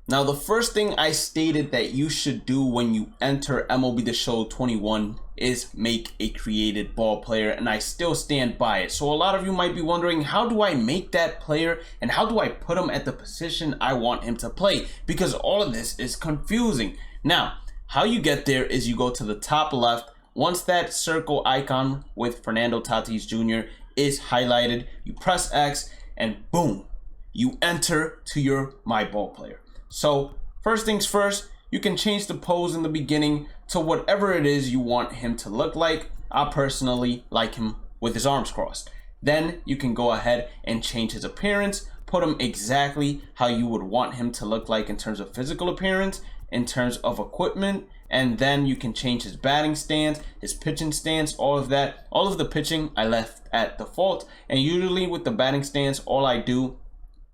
Now, the first thing I stated that you should do when you enter MLB The Show 21 is make a created ball player, and I still stand by it. So a lot of you might be wondering, how do I make that player and how do I put him at the position I want him to play? Because all of this is confusing. Now, how you get there is you go to the top left. Once that circle icon with Fernando Tatis Jr. is highlighted, you press X and boom, you enter to your My Ball Player. So first things first, you can change the pose in the beginning to whatever it is you want him to look like. I personally like him with his arms crossed. Then you can go ahead and change his appearance, put him exactly how you would want him to look like in terms of physical appearance, in terms of equipment, and then you can change his batting stance, his pitching stance, all of that. All of the pitching I left at default, and usually with the batting stance, all I do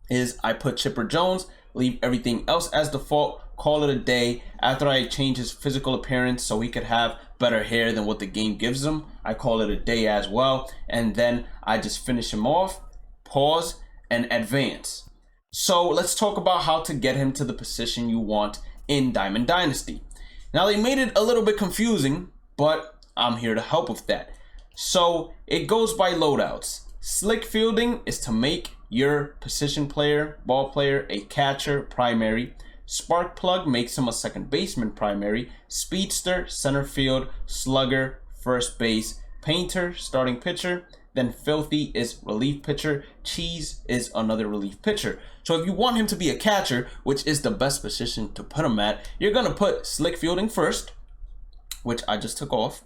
is I put Chipper Jones, leave everything else as default, call it a day. After I change his physical appearance so he could have better hair than what the game gives him, I call it a day as well. And then I just finish him off, pause, and advance. So let's talk about how to get him to the position you want in Diamond Dynasty. Now, they made it a little bit confusing, but I'm here to help with that. So it goes by loadouts. Slick fielding is to make your position player, ball player, a catcher primary. Spark plug makes him a second baseman primary. Speedster, center field. Slugger, first base. Painter, starting pitcher. Then Filthy is relief pitcher. Cheese is another relief pitcher. So if you want him to be a catcher, which is the best position to put him at, you're going to put slick fielding first, which I just took off.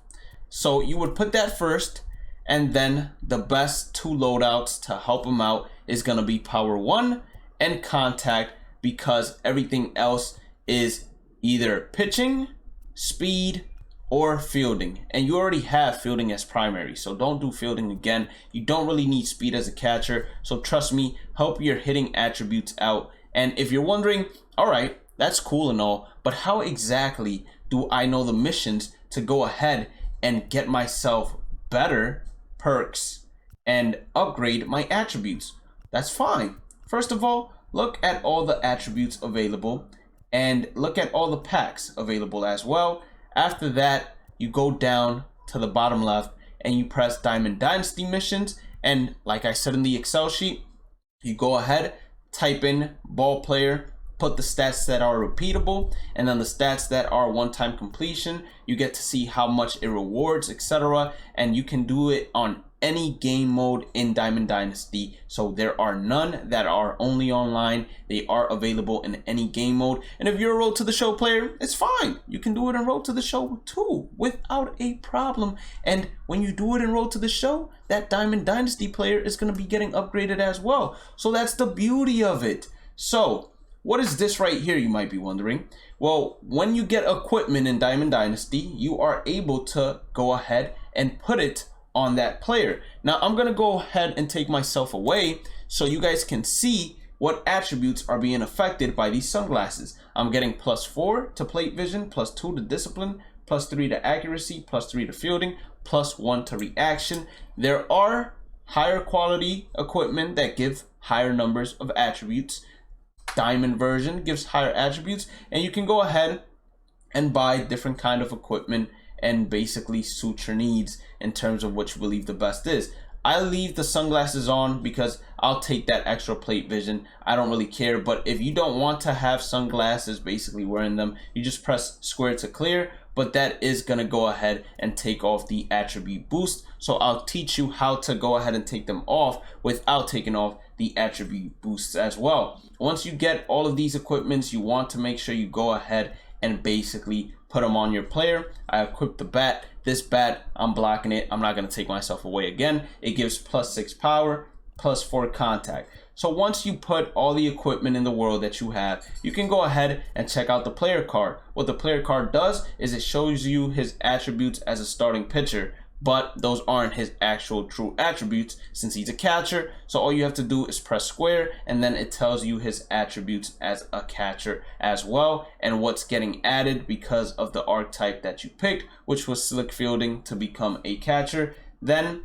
So you would put that first, and then the best two loadouts to help him out is going to be Power 1 and Contact, because everything else is either pitching, speed, or fielding. And you already have fielding as primary, so don't do fielding again. You don't really need speed as a catcher, so trust me, help your hitting attributes out. And if you're wondering, all right, that's cool and all, but how exactly do I know the missions to go ahead and get myself better perks and upgrade my attributes? That's fine. First of all, look at all the attributes available and look at all the packs available as well. After that, you go down to the bottom left and you press Diamond Dynasty missions, and like I said in the Excel sheet, you go ahead, type in ball player, put the stats that are repeatable, and then the stats that are one-time completion. You get to see how much it rewards, etc. And you can do it on any game mode in Diamond Dynasty. So there are none that are only online. They are available in any game mode. And if you're a Road to the Show player, it's fine. You can do it in Road to the Show too, without a problem. And when you do it in Road to the Show, that Diamond Dynasty player is going to be getting upgraded as well. So that's the beauty of it. So what is this right here, you might be wondering? Well, when you get equipment in Diamond Dynasty, you are able to go ahead and put it on that player. Now, I'm going to go ahead and take myself away so you guys can see what attributes are being affected by these sunglasses. I'm getting +4 to plate vision, +2 to discipline, +3 to accuracy, +3 to fielding, +1 to reaction. There are higher quality equipment that give higher numbers of attributes. Diamond version gives higher attributes, and you can go ahead and buy different kind of equipment and basically suit your needs in terms of what you believe the best is. I leave the sunglasses on because I'll take that extra plate vision. I don't really care, but if you don't want to have sunglasses basically wearing them, you just press square to clear, but that is gonna go ahead and take off the attribute boost. So I'll teach you how to go ahead and take them off without taking off the attribute boosts as well. Once you get all of these equipments, you want to make sure you go ahead and basically put them on your player. I equipped the bat. This bat, I'm blocking it. I'm not going to take myself away again. It gives +6 power, +4 contact. So once you put all the equipment in the world that you have, you can go ahead and check out the player card. What the player card does is it shows you his attributes as a starting pitcher, but those aren't his actual true attributes since he's a catcher. So all you have to do is press square, and then it tells you his attributes as a catcher as well, and what's getting added because of the archetype that you picked, which was slick fielding to become a catcher. Then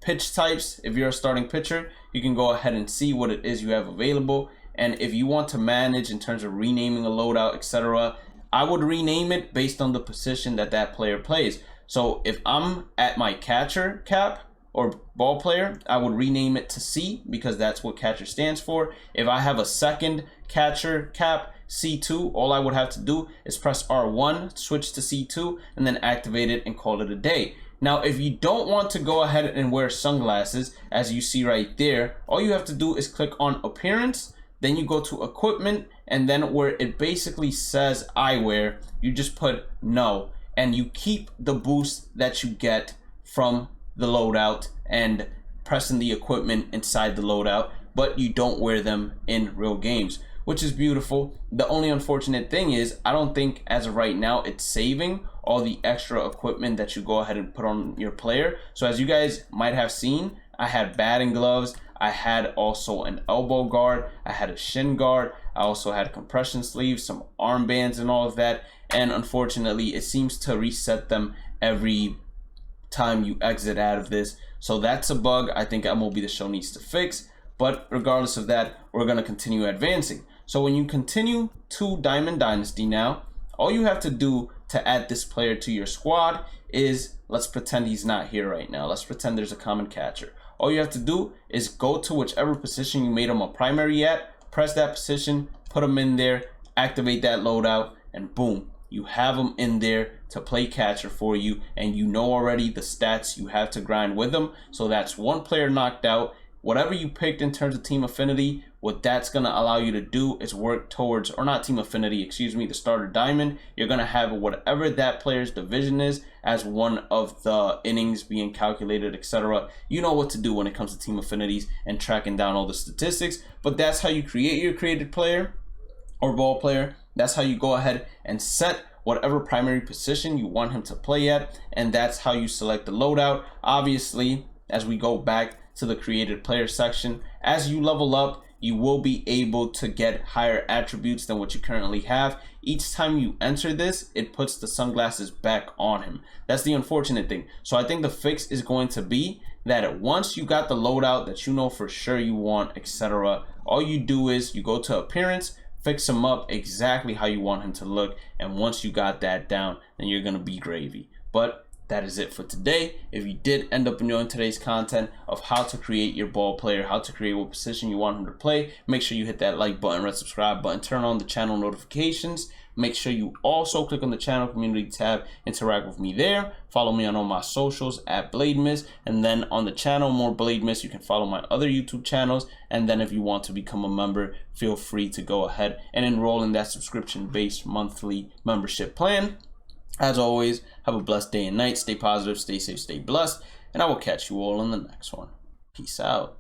pitch types, if you're a starting pitcher, you can go ahead and see what it is you have available, And if you want to manage in terms of renaming a loadout, etc., I would rename it based on the position that that player plays. So if I'm at my catcher cap or ball player, I would rename it to C because that's what catcher stands for. If I have a second catcher cap, C2, all I would have to do is press R1, switch to C2, and then activate it and call it a day. Now, if you don't want to go ahead and wear sunglasses, as you see right there, all you have to do is click on appearance, then you go to equipment, and then where it basically says eyewear, you just put no, and you keep the boost that you get from the loadout and pressing the equipment inside the loadout, but you don't wear them in real games, which is beautiful. The only unfortunate thing is I don't think as of right now it's saving all the extra equipment that you go ahead and put on your player. So as you guys might have seen, I had batting gloves, I had also an elbow guard, I had a shin guard, I also had compression sleeves, some armbands and all of that, and unfortunately it seems to reset them every time you exit out of this. So that's a bug I think MLB The Show needs to fix, but regardless of that, we're going to continue advancing. So when you continue to Diamond Dynasty now, all you have to do to add this player to your squad is, let's pretend he's not here right now. Let's pretend there's a common catcher. All you have to do is go to whichever position you made him a primary at, press that position, put him in there, activate that loadout, and boom, you have him in there to play catcher for you, and you know already the stats you have to grind with him. So that's one player knocked out. Whatever you picked in terms of team affinity, what that's going to allow you to do is work towards, or not team affinity, excuse me, the starter diamond. You're going to have whatever that player's division is as one of the innings being calculated, etc. You know what to do when it comes to team affinities and tracking down all the statistics, but that's how you create your created player or ball player. That's how you go ahead and set whatever primary position you want him to play at, and that's how you select the loadout. Obviously, as we go back to the created player section, as you level up, you will be able to get higher attributes than what you currently have. Each time you enter this, it puts the sunglasses back on him. That's the unfortunate thing. So I think the fix is going to be that once you got the loadout that you know for sure you want, etc., all you do is you go to appearance, fix him up exactly how you want him to look, and once you got that down, then you're gonna be gravy. But that is it for today. If you did end up enjoying today's content of how to create your ball player, how to create what position you want him to play, make sure you hit that like button, red subscribe button, turn on the channel notifications. Make sure you also click on the channel community tab, interact with me there. Follow me on all my socials at Bhlademyst, and then on the channel More Bhlademyst, you can follow my other YouTube channels. And then if you want to become a member, feel free to go ahead and enroll in that subscription-based monthly membership plan. As always, have a blessed day and night. Stay positive, stay safe, stay blessed, and I will catch you all in the next one. Peace out.